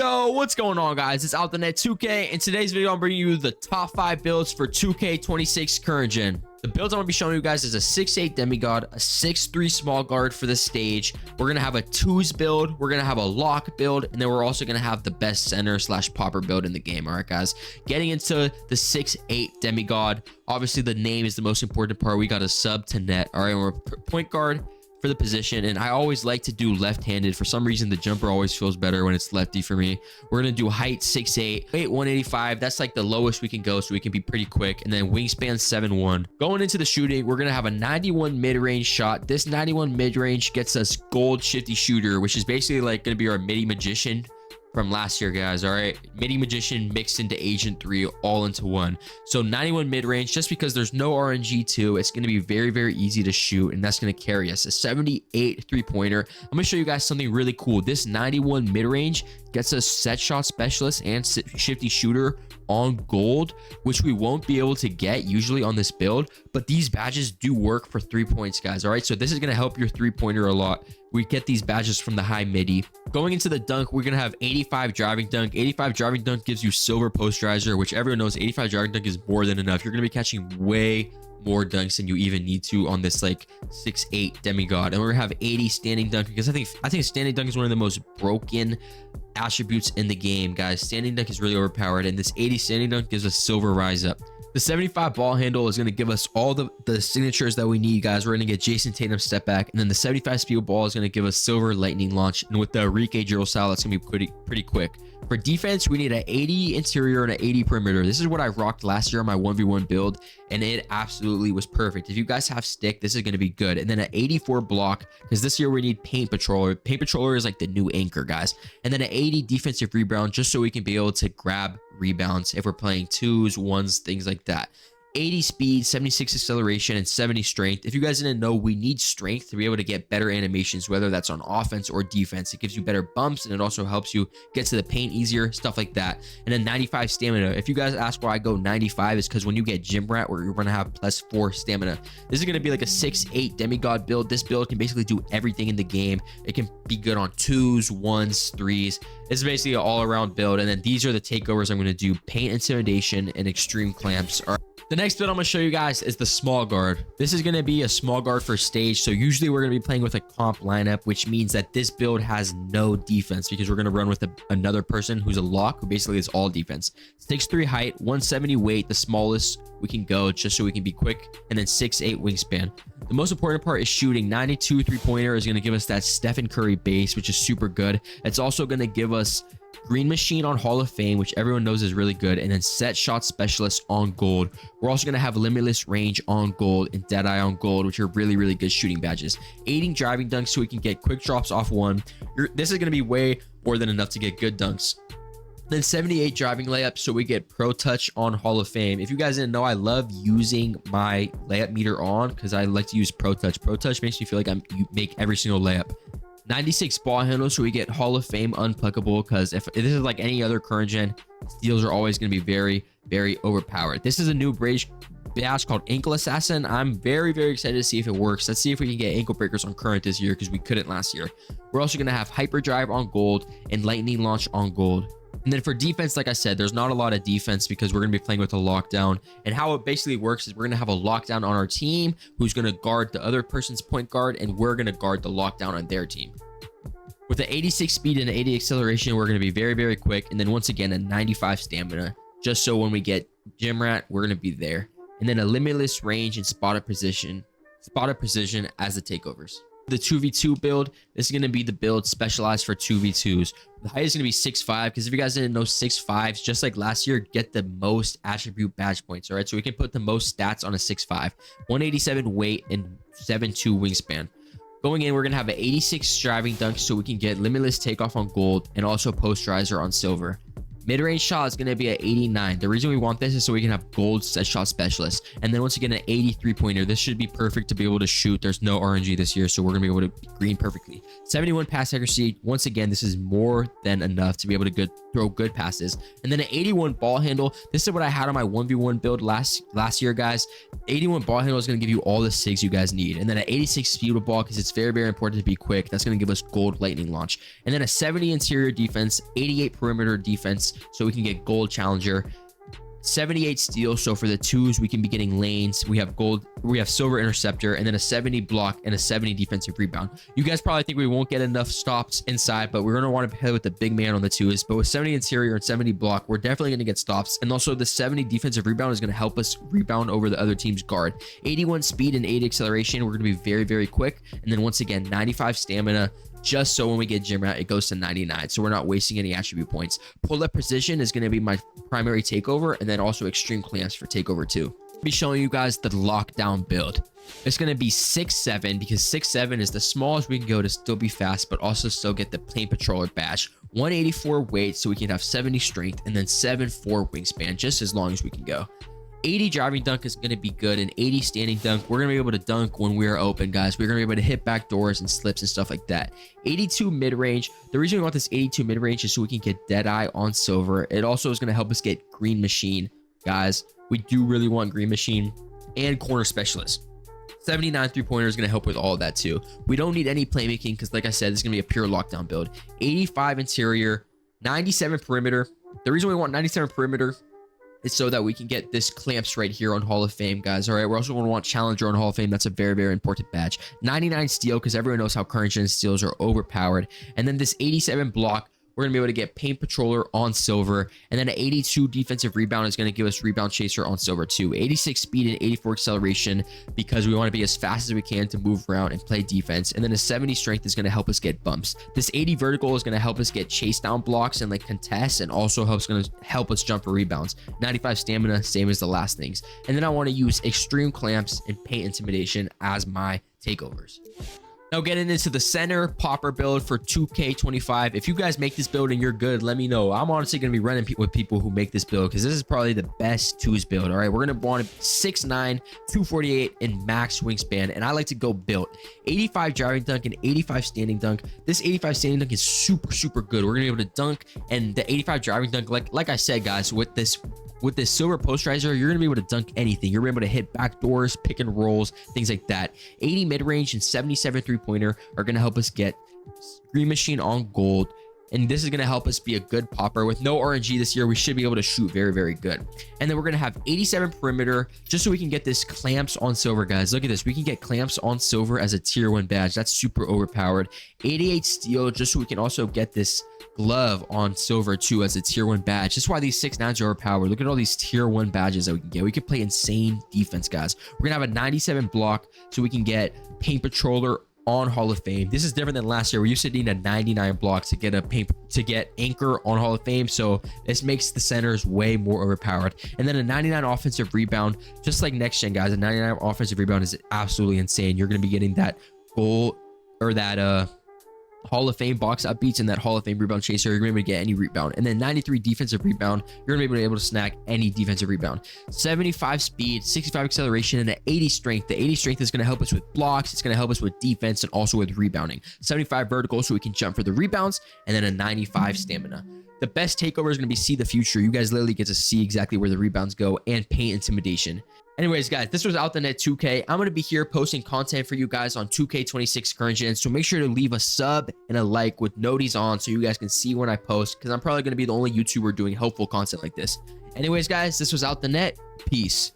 Yo, what's going on, guys? It's Outdanet 2K. In today's video, I'm bringing you the top 5 builds for 2K26 current gen. The builds I'm going to be showing you guys is a 6'8 demigod, a 6'3 small guard for the stage. We're going to have a twos build. We're going to have a lock build. And then we're also going to have the best center / popper build in the game. All right, guys. Getting into the 6'8 demigod. Obviously, the name is the most important part. We got a sub to net. All right, we're point guard for the position, and I always like to do left-handed. For some reason, the jumper always feels better when it's lefty for me. We're gonna do height 6'8, weight 185. That's like the lowest we can go, so we can be pretty quick. And then wingspan 7'1. Going into the shooting, we're gonna have a 91 mid-range shot. This 91 mid-range gets us gold shifty shooter, which is basically like gonna be our midi magician from last year, guys. All right, midi magician mixed into agent 3 all into one. So 91 mid-range, just because there's no RNG 2, it's going to be very easy to shoot, and that's going to carry us. A 78 3-pointer. I'm going to show you guys something really cool. This 91 mid-range gets us set shot specialist and shifty shooter on gold, which we won't be able to get usually on this build, but these badges do work for 3 points, guys. All right, so this is going to help your 3-pointer a lot. We get these badges from the high midi. Going into the dunk, we're going to have 85 driving dunk. 85 driving dunk gives you silver posterizer, which everyone knows 85 driving dunk is more than enough. You're going to be catching way more dunks than you even need to on this like 6'8 demigod. And we're gonna have 80 standing dunk, because I think standing dunk is one of the most broken attributes in the game, guys. Standing dunk is really overpowered, and this 80 standing dunk gives us silver rise up. The 75 ball handle is going to give us all the signatures that we need, guys. We're going to get Jason Tatum step back, and then the 75 speed ball is going to give us silver lightning launch, and with the Enrique drill style, that's going to be pretty quick. For defense, we need an 80 interior and an 80 perimeter. This is what I rocked last year on my 1v1 build, and it absolutely was perfect. If you guys have stick, this is going to be good. And then an 84 block, because this year we need paint patroller. Paint patroller is like the new anchor, guys. And then an 80 defensive rebound, just so we can be able to grab rebounds if we're playing twos, ones, things like that. 80 speed, 76 acceleration, and 70 strength. If you guys didn't know, we need strength to be able to get better animations, whether that's on offense or defense. It gives you better bumps, and it also helps you get to the paint easier, stuff like that. And then 95 stamina. If you guys ask why I go 95, is because when you get gym rat, where you're going to have +4 stamina. This is going to be like a 6'8 demigod build. This build can basically do everything in the game. It can be good on twos, ones, threes. It's basically an all-around build. And then these are the takeovers I'm going to do: paint intimidation and extreme clamps. The next build I'm going to show you guys is the small guard. This is going to be a small guard for stage. So usually we're going to be playing with a comp lineup, which means that this build has no defense, because we're going to run with another person who's a lock, who basically is all defense. 6'3 height, 170 weight, the smallest we can go, just so we can be quick, and then 6'8 wingspan. The most important part is shooting. 92 3-pointer is going to give us that Stephen Curry base, which is super good. It's also going to give us Green Machine on Hall of Fame, which everyone knows is really good, and then set shot specialist on gold. We're also going to have limitless range on gold and Deadeye on gold, which are really good shooting badges. 80 driving dunks, so we can get quick drops off one. This is going to be way more than enough to get good dunks. Then 78 driving layups, so we get pro touch on Hall of Fame. If you guys didn't know, I love using my layup meter on, because I like to use pro touch. Pro touch makes me feel like you make every single layup. 96 ball handle, so we get Hall of Fame unpluckable, because if this is like any other current gen, steals are always going to be very overpowered. This is a new badge called Ankle Assassin. I'm very excited to see if it works. Let's see if we can get ankle breakers on current this year, because we couldn't last year. We're also going to have hyperdrive on gold and lightning launch on gold. And then for defense, like I said, there's not a lot of defense, because we're going to be playing with a lockdown. And how it basically works is we're going to have a lockdown on our team who's going to guard the other person's point guard, and we're going to guard the lockdown on their team. With the 86 speed and 80 acceleration, we're going to be very quick. And then once again, a 95 stamina, just so when we get gym rat, we're going to be there. And then a limitless range and spotted precision as the takeovers. The 2v2 build, this is going to be the build specialized for 2v2s. The height is going to be 6'5", because if you guys didn't know, 6'5s, just like last year, get the most attribute badge points. All right, so we can put the most stats on a 6'5", 187 weight, and 7'2 wingspan. Going in, we're going to have an 86 driving dunk, so we can get limitless takeoff on gold and also posterizer on silver. Mid-range shot is going to be at 89. The reason we want this is so we can have gold set shot specialist. And then once again, an 83 pointer. This should be perfect to be able to shoot. There's no RNG this year, so we're going to be able to green perfectly. 71 pass accuracy. Once again, this is more than enough to be able to throw good passes. And then an 81 ball handle. This is what I had on my 1v1 build last year, guys. 81 ball handle is going to give you all the SIGs you guys need. And then an 86 speed of ball, because it's very, very important to be quick. That's going to give us gold lightning launch. And then a 70 interior defense, 88 perimeter defense, so we can get gold challenger. 78 steal, so for the twos we can be getting lanes. We have gold, we have silver interceptor, and then a 70 block and a 70 defensive rebound. You guys probably think we won't get enough stops inside, but we're going to want to play with the big man on the twos. But with 70 interior and 70 block, we're definitely going to get stops. And also the 70 defensive rebound is going to help us rebound over the other team's guard. 81 speed and 8 acceleration, we're going to be very, very quick. And then once again, 95 stamina, just so when we get gym rat, it goes to 99, so we're not wasting any attribute points. Pull-up precision is going to be my primary takeover, and then also extreme clamps for takeover 2. I'll be showing you guys the lockdown build. It's going to be 6'7", because 6'7" is the smallest we can go to still be fast, but also still get the plane patroller badge. 184 weight, so we can have 70 strength, and then 7'4" wingspan, just as long as we can go. 80 driving dunk is going to be good, and 80 standing dunk. We're going to be able to dunk when we are open, guys. We're going to be able to hit back doors and slips and stuff like that. 82 mid-range. The reason we want this 82 mid-range is so we can get Deadeye on silver. It also is going to help us get green machine, guys. We do really want green machine and corner specialist. 79 three-pointer is going to help with all of that too. We don't need any playmaking because, like I said, this is going to be a pure lockdown build. 85 interior, 97 perimeter. The reason we want 97 perimeter is so that we can get this clamps right here on Hall of Fame, guys. All right, we're also going to want Challenger on Hall of Fame. That's a very, very important badge. 99 steal, because everyone knows how current gen steals are overpowered. And then this 87 block, we're going to be able to get Paint Patroller on silver. And then an 82 defensive rebound is going to give us Rebound Chaser on silver too. 86 speed and 84 acceleration, because we want to be as fast as we can to move around and play defense. And then a 70 strength is going to help us get bumps. This 80 vertical is going to help us get chase down blocks and like contests, and also going to help us jump for rebounds. 95 stamina, same as the last things. And then I want to use extreme clamps and paint intimidation as my takeovers. Now getting into the center popper build for 2K25. If you guys make this build and you're good, let me know. I'm honestly going to be running with people who make this build, because this is probably the best twos build. All right, we're going to want 6'9", 248 in max wingspan, and I like to go built. 85 driving dunk and 85 standing dunk. This 85 standing dunk is super, super good. We're going to be able to dunk, and the 85 driving dunk, like I said, guys, with this silver posterizer, you're going to be able to dunk anything. You're going to be able to hit back doors, pick and rolls, things like that. 80 mid-range and 77 three-pointer are going to help us get green machine on gold. And this is going to help us be a good popper. With no RNG this year, we should be able to shoot very, very good. And then we're going to have 87 perimeter, just so we can get this clamps on silver, guys. Look at this. We can get clamps on silver as a tier 1 badge. That's super overpowered. 88 steel, just so we can also get this glove on silver too as a tier 1 badge. That's why these 6'9s are overpowered. Look at all these tier 1 badges that we can get. We can play insane defense, guys. We're going to have a 97 block, so we can get Paint Patroller on Hall of Fame. This is different than last year. We used to need a 99 block to get anchor on Hall of Fame, so this makes the centers way more overpowered. And then a 99 offensive rebound, just like next gen, guys. A 99 offensive rebound is absolutely insane. You're going to be getting that goal, or that Hall of Fame box up beats and that Hall of Fame rebound chaser. You're going to be able to get any rebound. And then 93 defensive rebound, you're going to be able to snag any defensive rebound. 75 speed, 65 acceleration, and an 80 strength. The 80 strength is going to help us with blocks. It's going to help us with defense and also with rebounding. 75 vertical, so we can jump for the rebounds. And then a 95 stamina. The best takeover is going to be see the future. You guys literally get to see exactly where the rebounds go, and paint intimidation. Anyways, guys, this was Outdanet 2K. I'm going to be here posting content for you guys on 2K26 current gen, so make sure to leave a sub and a like with noties on so you guys can see when I post, because I'm probably going to be the only YouTuber doing helpful content like this. Anyways, guys, this was Outdanet. Peace.